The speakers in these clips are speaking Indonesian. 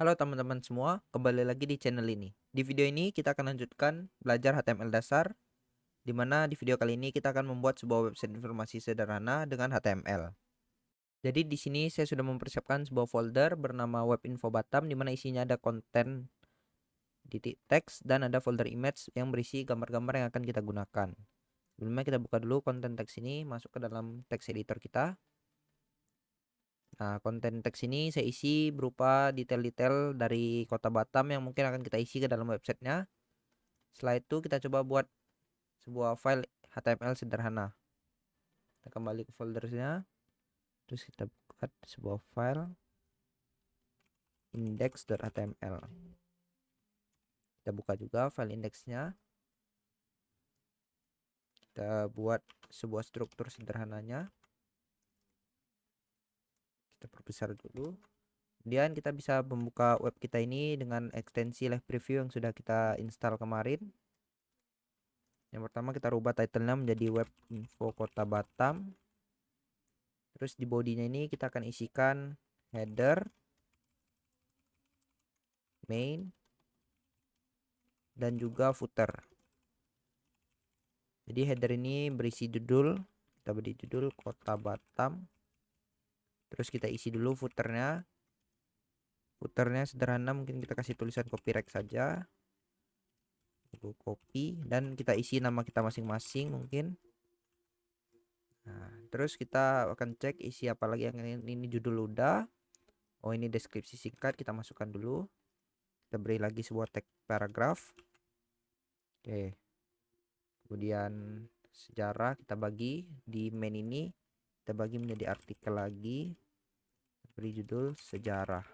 Halo teman-teman semua, kembali lagi di channel ini. Di video ini kita akan lanjutkan belajar HTML dasar, di mana di video kali ini kita akan membuat sebuah website informasi sederhana dengan HTML. Jadi di sini saya sudah mempersiapkan sebuah folder bernama Web Info Batam, di mana isinya ada konten titik teks dan ada folder image yang berisi gambar-gambar yang akan kita gunakan. Sebelumnya kita buka dulu konten teks ini, masuk ke dalam teks editor kita. Nah, konten teks ini saya isi berupa detail-detail dari kota Batam yang mungkin akan kita isi ke dalam websitenya. Setelah itu kita coba buat sebuah file HTML sederhana. Kita kembali ke foldernya, terus kita buat sebuah file index.html. Kita buka juga file indexnya. Kita buat sebuah struktur sederhananya. Kita perbesar dulu. Kemudian kita bisa membuka web kita ini dengan ekstensi live preview yang sudah kita install kemarin. Yang pertama kita rubah titlenya menjadi web info kota Batam. Terus di bodinya ini kita akan isikan header, main, dan juga footer. Jadi header ini berisi judul, kita beri judul kota Batam. Terus kita isi dulu footernya. Footernya sederhana, mungkin kita kasih tulisan copyright saja. Lalu copy dan kita isi nama kita masing-masing mungkin. Nah, terus kita akan cek isi apa lagi yang ini judul udah. Oh, ini deskripsi singkat, kita masukkan dulu. Kita beri lagi sebuah tag paragraf. Oke. Kemudian sejarah kita bagi di main ini, kita bagi menjadi artikel lagi. Beri judul sejarah.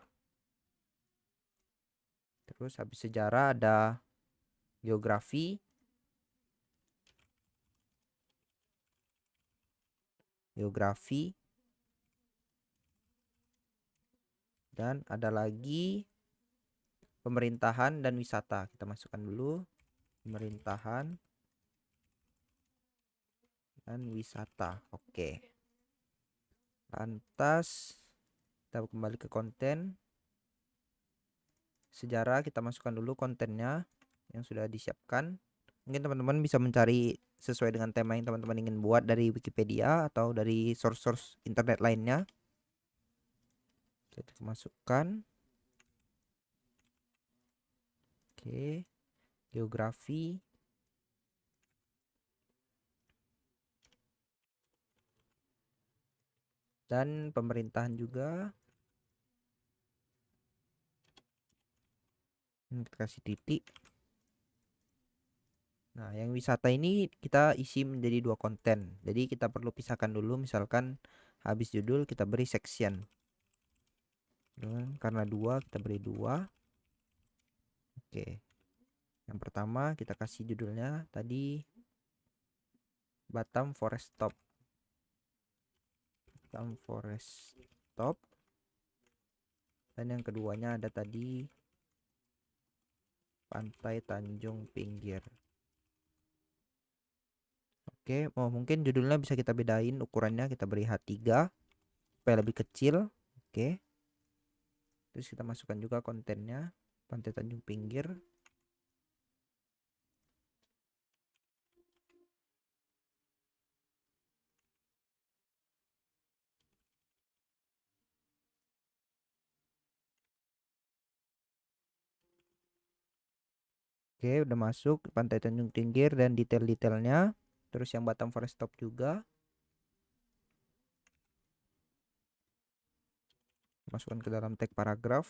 Terus habis sejarah ada geografi. Dan ada lagi pemerintahan dan wisata. Kita masukkan dulu pemerintahan dan wisata. Oke. Lantas kita kembali ke konten. Sejarah kita masukkan dulu kontennya yang sudah disiapkan. Mungkin teman-teman bisa mencari sesuai dengan tema yang teman-teman ingin buat dari Wikipedia atau dari source-source internet lainnya. Kita masukkan. Oke. Geografi. Dan pemerintahan juga. Kita kasih titik. Nah, yang wisata ini kita isi menjadi dua konten. Jadi kita perlu pisahkan dulu, misalkan habis judul kita beri section. Karena dua kita beri dua. Oke. Yang pertama kita kasih judulnya tadi Batam Forest Top. Batam Forest Top. Dan yang keduanya ada tadi Pantai Tanjung Pinggir. Oke, mungkin judulnya bisa kita bedain ukurannya, kita beri H3 supaya lebih kecil. Oke. Terus kita masukkan juga kontennya Pantai Tanjung Pinggir. Oke, udah masuk Pantai Tanjung Pinggir dan detail-detailnya. Terus yang Batam Forest Top juga. Masukkan ke dalam tag paragraf.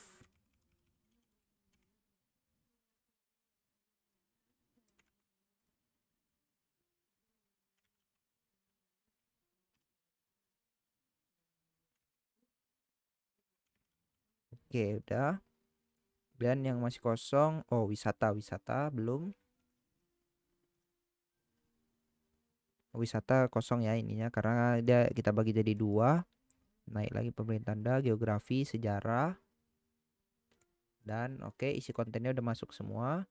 Oke, udah. Dan yang masih kosong, oh wisata belum. Wisata kosong ya ininya karena dia kita bagi jadi dua. Naik lagi pemberian tanda, geografi, sejarah. Dan oke, isi kontennya udah masuk semua.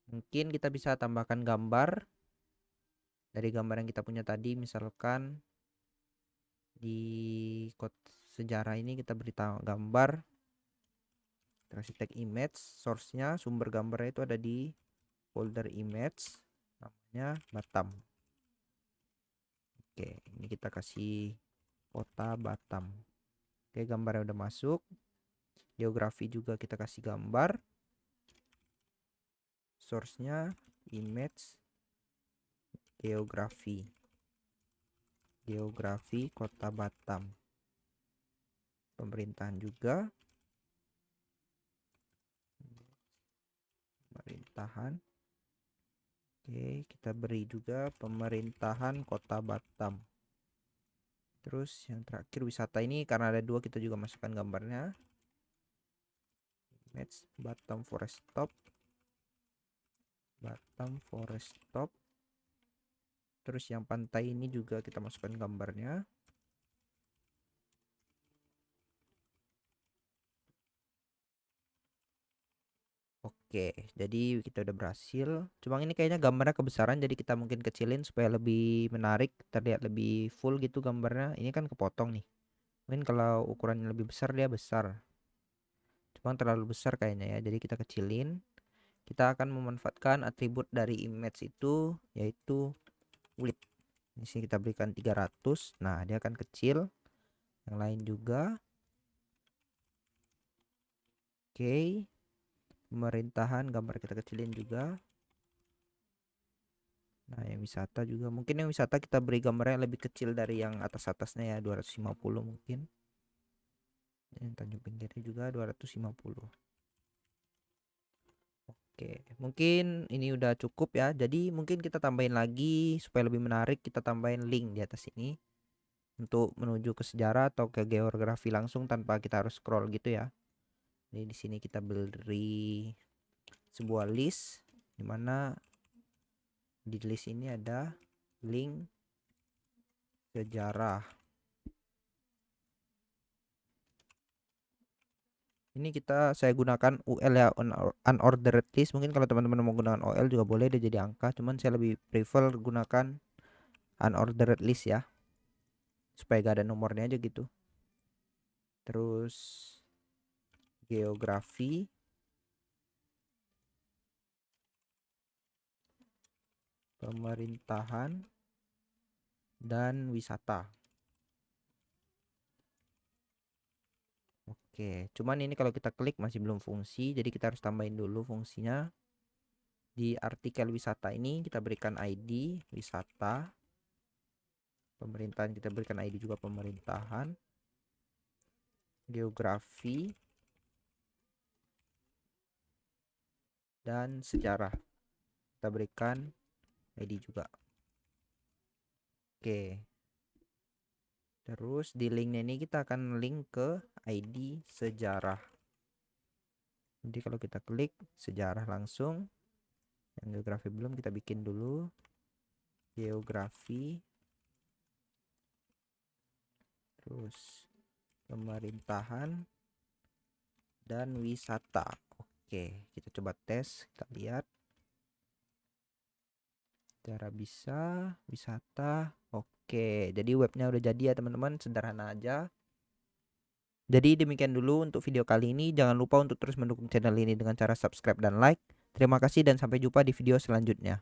Mungkin kita bisa tambahkan gambar dari gambar yang kita punya tadi, misalkan di sejarah ini kita beri gambar kita kasih tag image, source-nya, sumber gambarnya itu ada di folder image, namanya Batam. Oke, ini kita kasih kota Batam. Oke, gambarnya udah masuk. Geografi juga kita kasih gambar. Source-nya image geografi. Geografi kota Batam. Pemerintahan juga. Pemerintahan. Oke, kita beri juga pemerintahan kota Batam. Terus yang terakhir wisata ini karena ada 2 kita juga masukkan gambarnya. Image Batam Forest Top. Batam Forest Top. Terus yang pantai ini juga kita masukkan gambarnya. Oke, jadi kita udah berhasil. Cuma ini kayaknya gambarnya kebesaran, jadi kita mungkin kecilin supaya lebih menarik, terlihat lebih full gitu gambarnya. Ini kan kepotong nih. Mungkin kalau ukurannya lebih besar dia besar. Cuma terlalu besar kayaknya ya, jadi kita kecilin. Kita akan memanfaatkan atribut dari image itu, yaitu width. Di sini kita berikan 300. Nah, dia akan kecil. Yang lain juga. Oke. Pemerintahan gambar kita kecilin juga. Nah, yang wisata juga. Mungkin yang wisata kita beri gambarnya lebih kecil dari yang atas-atasnya ya, 250 mungkin. Yang Tanjung Pinggirnya juga 250. Oke, mungkin ini udah cukup ya. Jadi mungkin kita tambahin lagi supaya lebih menarik, kita tambahin link di atas ini untuk menuju ke sejarah atau ke geografi langsung tanpa kita harus scroll gitu ya. Jadi di sini kita beri sebuah list di mana di list ini ada link sejarah. Ini saya gunakan UL ya, unordered list. Mungkin kalau teman-teman mau gunakan OL juga boleh, dia jadi angka. Cuman saya lebih prefer gunakan unordered list ya, supaya gak ada nomornya aja gitu. Terus geografi, pemerintahan, dan wisata. Oke, cuman ini kalau kita klik masih belum fungsi, jadi kita harus tambahin dulu fungsinya. Di artikel wisata ini kita berikan ID wisata, pemerintahan kita berikan ID juga pemerintahan, geografi, dan sejarah kita berikan ID juga. Oke, terus di linknya ini kita akan link ke ID sejarah. Jadi kalau kita klik sejarah langsung, yang geografi belum, kita bikin dulu geografi, terus pemerintahan dan wisata. Oke, kita coba tes, kita lihat. Cara bisa wisata. Oke, jadi webnya udah jadi ya teman-teman, sederhana aja. Jadi demikian dulu untuk video kali ini. Jangan lupa untuk terus mendukung channel ini dengan cara subscribe dan like. Terima kasih dan sampai jumpa di video selanjutnya.